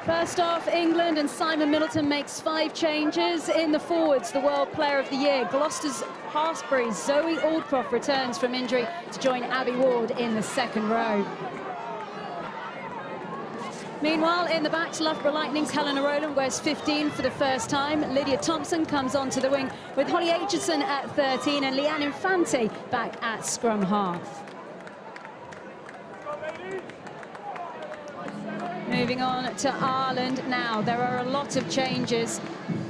First off, England, and Simon Middleton makes 5 changes. In the forwards, the World Player of the Year, Gloucester's Harsbury's Zoe Aldcroft returns from injury to join Abby Ward in the second row. Meanwhile, in the backs, Loughborough Lightning's Helena Rowland wears 15 for the first time. Lydia Thompson comes onto the wing with Holly Aitchison at 13 and Leanne Infante back at scrum half. Moving on to Ireland now. There are a lot of changes,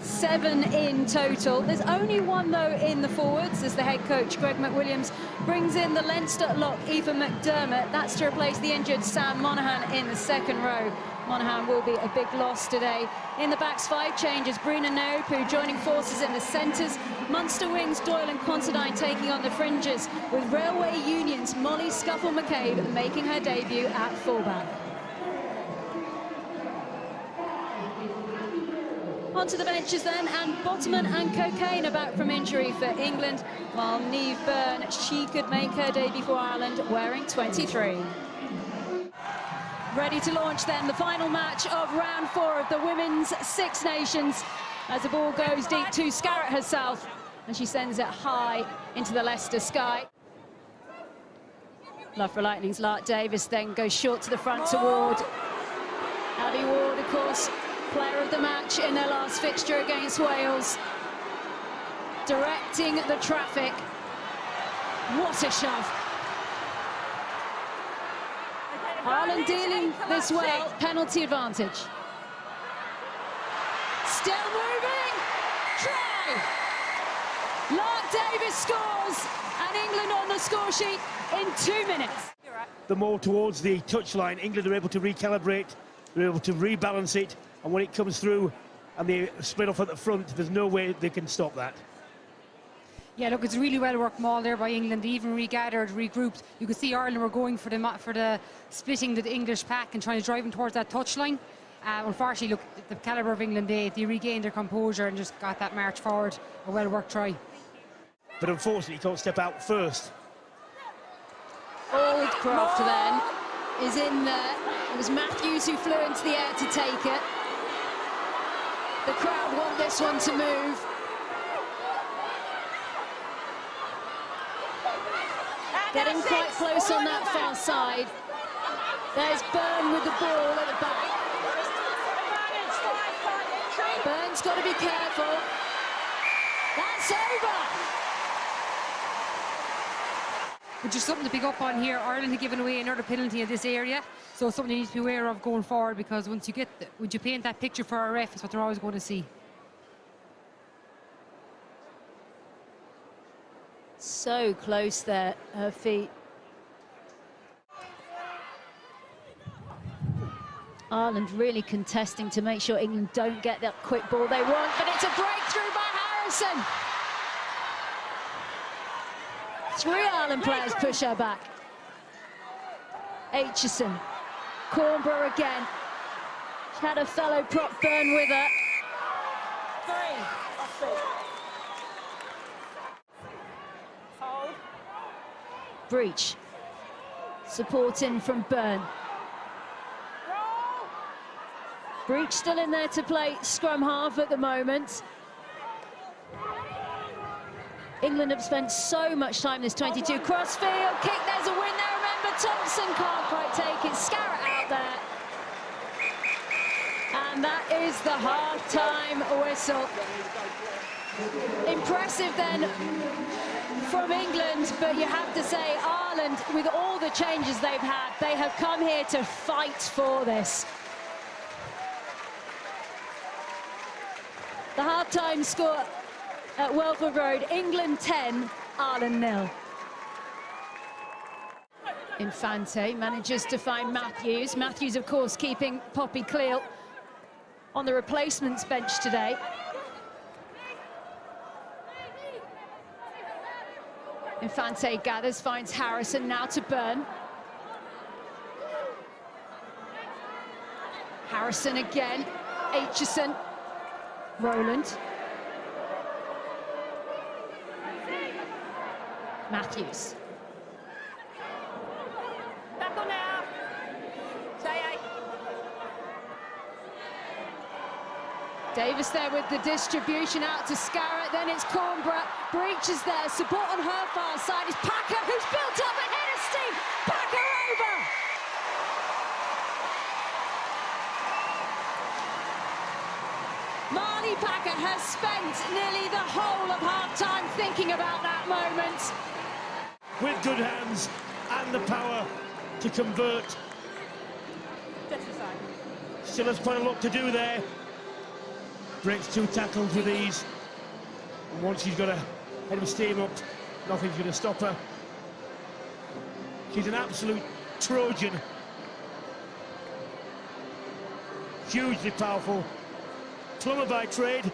7 in total. There's only 1 though in the forwards as the head coach Greg McWilliams brings in the Leinster lock Eva McDermott. That's to replace the injured Sam Monaghan in the second row. Monaghan will be a big loss today. In the backs, 5 changes. Brina Naopu joining forces in the centres. Munster wings Doyle and Considine taking on the fringes, with Railway Union's Molly Scuffle-McCabe making her debut at fullback. Onto the benches then, and Bottoman and Cocaine are back from injury for England, while Niamh Byrne, she could make her debut for Ireland wearing 23. Ready to launch then the final match of round 4 of the Women's Six Nations, as the ball goes deep to Scarrett herself, and she sends it high into the Leicester sky. Loughborough Lightning's Lark Davis then goes short to the front to Ward. Abby Ward, of course, player of the match in their last fixture against Wales. Directing the traffic. What a shove. Ireland dealing this well, penalty advantage. Still moving, try! Lark Davis scores, and England on the score sheet in 2 minutes. The more towards the touchline, England are able to recalibrate, they're able to rebalance it, and when it comes through and they split off at the front, there's no way they can stop that. Yeah, look, it's a really well-worked maul there by England. They even regathered, regrouped. You could see Ireland were going for the splitting the English pack and trying to drive them towards that touchline. Unfortunately, look, the calibre of England, they regained their composure and just got that march forward. A well-worked try. But unfortunately, he can't step out first. Aldcroft then is in there. It was Matthews who flew into the air to take it. The crowd want this one to move. Getting quite close on that far side. There's Byrne with the ball at the back. Byrne's got to be careful. That's over. Which is something to pick up on here. Ireland have given away another penalty in this area, so it's something you need to be aware of going forward, because once you would you paint that picture for a ref, it's what they're always going to see. So close there, her feet. Ireland really contesting to make sure England don't get that quick ball they want, but it's a breakthrough by Harrison. 3 Ireland players push her back. Aitchison, Cornborough again. She had a fellow prop Byrne with her. 3. Breach, supporting from Byrne. Breach still in there to play scrum half at the moment. England have spent so much time this 22. Crossfield kick, there's a win there. Remember, Thompson can't quite take it. Scarrett out there. And that is the half-time whistle. Impressive then from England, but you have to say Ireland, with all the changes they've had, they have come here to fight for this. The half-time score at Welford Road, England 10, Ireland 0. Infante manages to find Matthews. Matthews, of course, keeping Poppy Cleal on the replacements bench today. Infante gathers, finds Harrison, now to Byrne. Harrison again, Aitchison, Rowland. Matthews. Davis there with the distribution out to Scarrett, then it's Cornborough, breaches there, support on her far side is Packer, who's built up ahead of steam, Packer over! Marley Packer has spent nearly the whole of half-time thinking about that moment. With good hands and the power to convert. Still has quite a lot to do there. Breaks 2 tackles with ease. And once she's got a head of steam up, nothing's going to stop her. She's an absolute Trojan. Hugely powerful. Plumber by trade.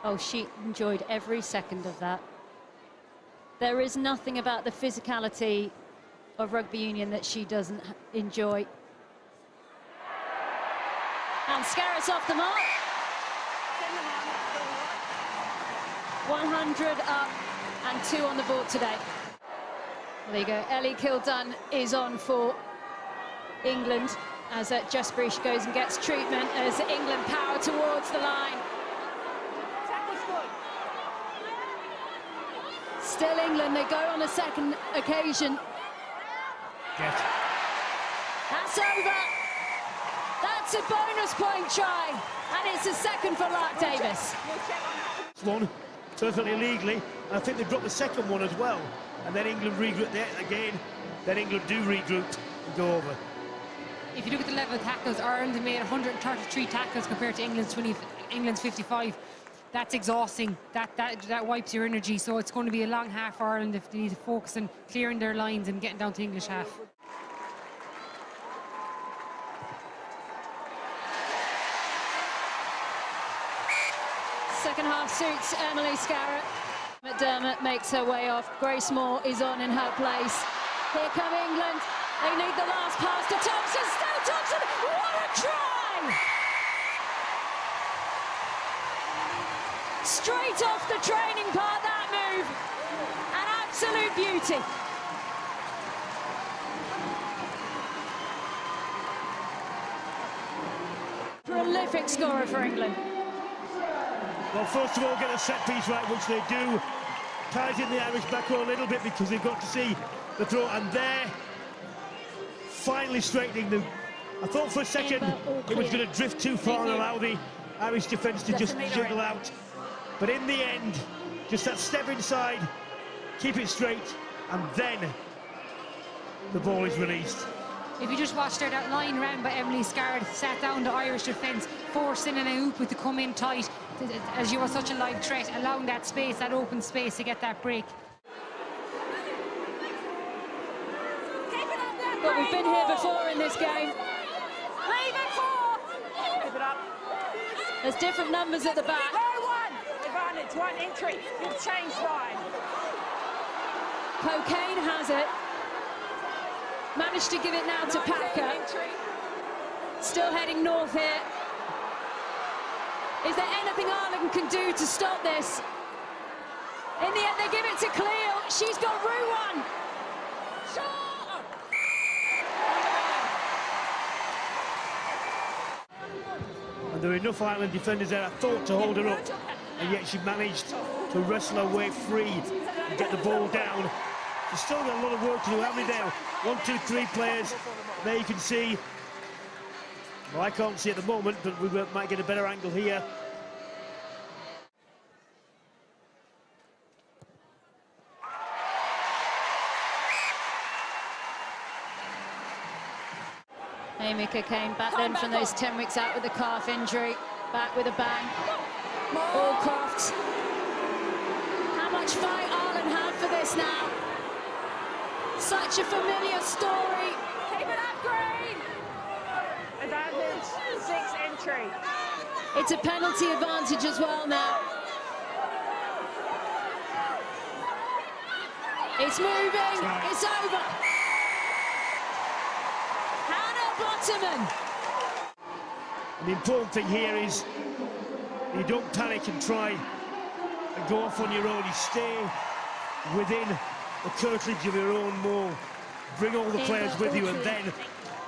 Oh, she enjoyed every second of that. There is nothing about the physicality of rugby union that she doesn't enjoy. And Scarrett's off the mark. 100 up and 2 on the board today. Well, there you go. Ellie Kildunn is on for England as Justbury goes and gets treatment as England power towards the line. Still England, they go on a second occasion. That's over. That's a bonus point try, and it's a second for Lark Davis. One perfectly legally, and I think they dropped the second one as well. And then England regroup there again. Then England do regroup and go over. If you look at the level of tackles, Ireland made 133 tackles compared to England's 55. That's exhausting. That wipes your energy. So it's going to be a long half for Ireland if they need to focus on clearing their lines and getting down to English half. Second half suits Emily Scarrett. McDermott makes her way off. Grace Moore is on in her place. Here come England. They need the last pass to Thompson. Still Thompson. What a try! Straight off the training part, that move. An absolute beauty. Prolific scorer for England. Well, first of all, get a set piece right, which they do. Ties in the Irish back row a little bit because they've got to see the throw, and there, finally straightening them. I thought for a second it was going to drift too far and allow the Irish defence to just jiggle out. But in the end, just that step inside, keep it straight, and then the ball is released. If you just watched there, that line ran by Emily Scarrett, sat down the Irish defence, forcing an Aupu to come in tight, as you were such a live threat, allowing that space, that open space to get that break. But we've been here before in this game. Leave it 4. Keep it up. There's different numbers at the back. No one. Advantage, 1 entry. You've changed line. Cocaine has it. Managed to give it now to Packer. Entry. Still heading north here. Is there anything Ireland can do to stop this? In the end, they give it to Cleo. She's got Ruan. And there were enough Ireland defenders there, I thought, to hold her up, and yet she managed to wrestle her way free and get the ball down. She's still got a lot of work to do. How many there? 1, 2, 3 players. There you can see. Well, I can't see at the moment, but we might get a better angle here. Amy Cocaine back then from those 10 weeks out with a calf injury. Back with a bang. Allcroft. How much fight Ireland have for this now? Such a familiar story. Keep it up, Green. Advantage, 6 entry. It's a penalty advantage as well now. It's moving. It's over. Hannah Bottoman. The important thing here is you don't panic and try and go off on your own. You stay within the curtilage of your own maul. Bring all the players with you, and then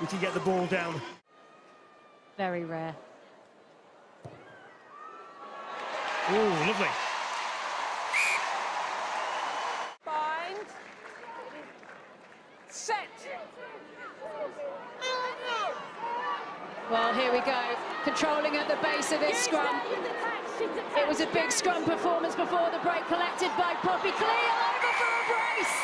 we can get the ball down. Very rare. Oh, lovely. Bind. Set. Well, here we go. Controlling at the base of this scrum. It was a big scrum performance before the break, collected by Poppy Cleal, over for a brace.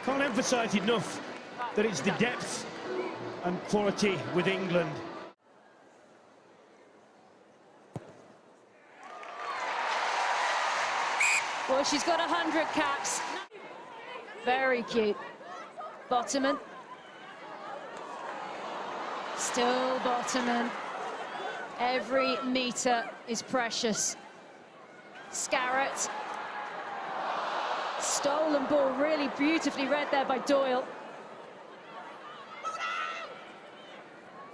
Can't emphasise enough that it's the depth and quality with England. Well, she's got 100 caps. Very cute. Bottoman. Still Bottoman. Every metre is precious. Scarrett. Stolen ball, really beautifully read there by Doyle.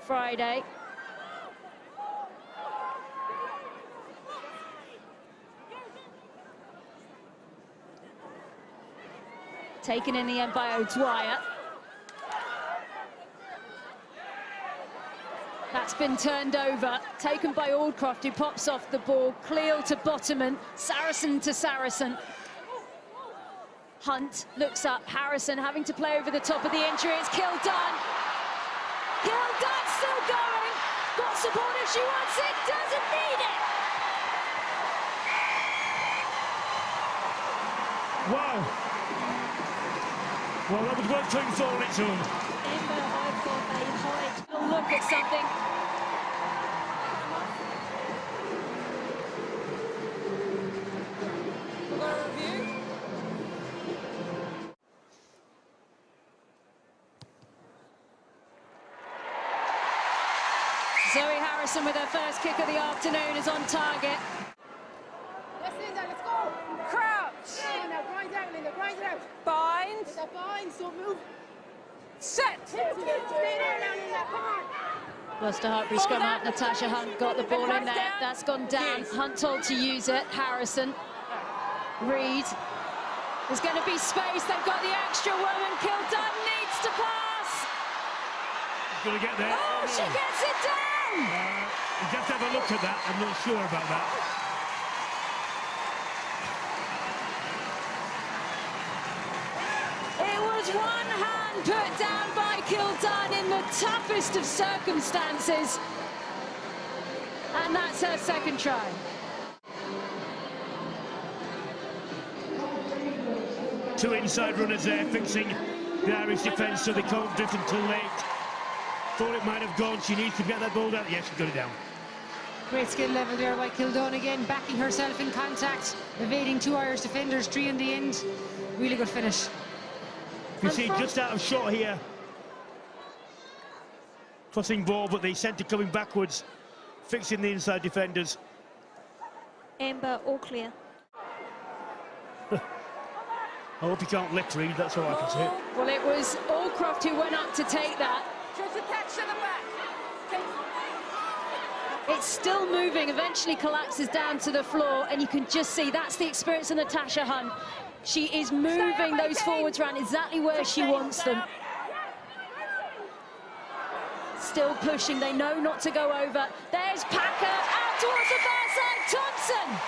Friday. Taken in the end by O'Dwyer. That's been turned over, taken by Aldcroft, who pops off the ball. Cleal to Bottoman, Saracen to Saracen. Hunt looks up, Harrison having to play over the top of the injury. It's Kildunn. Kildunn's still going. Got support if she wants it, doesn't need it. Wow. Well, that was worth putting four on its own. Emma, I've got a high look at something. We've got a review. Zoe Harrison with her first kick of the afternoon is on target. Yes, Linda, let's go. Crouch. Now grind out, Linda, grind it out. Bind. That binds, don't move. Set. Stay there now, Linda, come on. Gloucester Hartbury scrum out. Natasha Hunt got the ball in there. That's gone down. Hunt told to use it. Harrison. Reed. There's going to be space. They've got the extra woman. Kildunn needs to pass. Going to get there. Oh, she gets it down. You have to have a look at that. I'm not sure about that. It was one hand put down by Kildunn in the toughest of circumstances. And that's her second try. Two inside runners there fixing the Irish defence so they can't drift until late. Thought it might have gone. She needs to get that ball down. Yes, she got it down. Great skill level there by Kildunn again, backing herself in contact, evading two Irish defenders, three in the end. Really good finish. You see, just out of shot here. Crossing ball, but the centre coming backwards, fixing the inside defenders. Amber, all clear. I hope you can't lip read, that's all I can say. Well, it was Aldcroft who went up to take that. Just attach to the back. It's still moving, eventually collapses down to the floor, and you can just see that's the experience of Natasha Hunt. She is moving those forwards around exactly where she wants them. Still pushing, they know not to go over. There's Packer, out towards the far side, Thompson!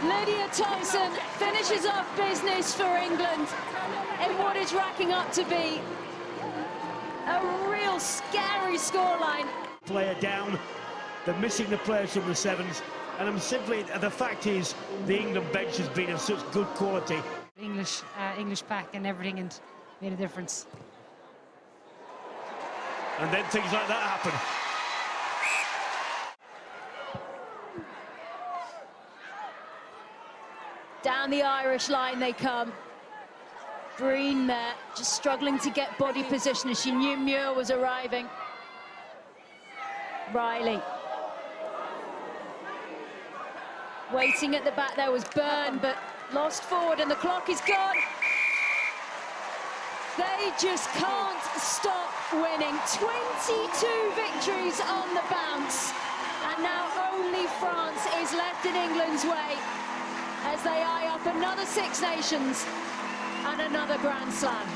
Lydia Thompson finishes off business for England in what is racking up to be a real scary scoreline. Player down, they're missing the players from the sevens, and I'm simply, the fact is, the England bench has been of such good quality. English pack and everything, and made a difference. And then things like that happen. Down the Irish line they come. Green there, just struggling to get body position as she knew Muir was arriving. Riley. Waiting at the back there was Byrne, but lost forward and the clock is gone. They just can't stop winning. 22 victories on the bounce. And now only France is left in England's way as they eye up another Six Nations and another Grand Slam.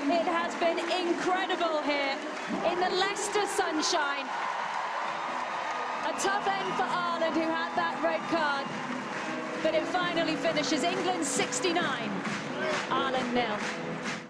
It has been incredible here in the Leicester sunshine. A tough end for Ireland, who had that red card, but it finally finishes England 69, Ireland 0.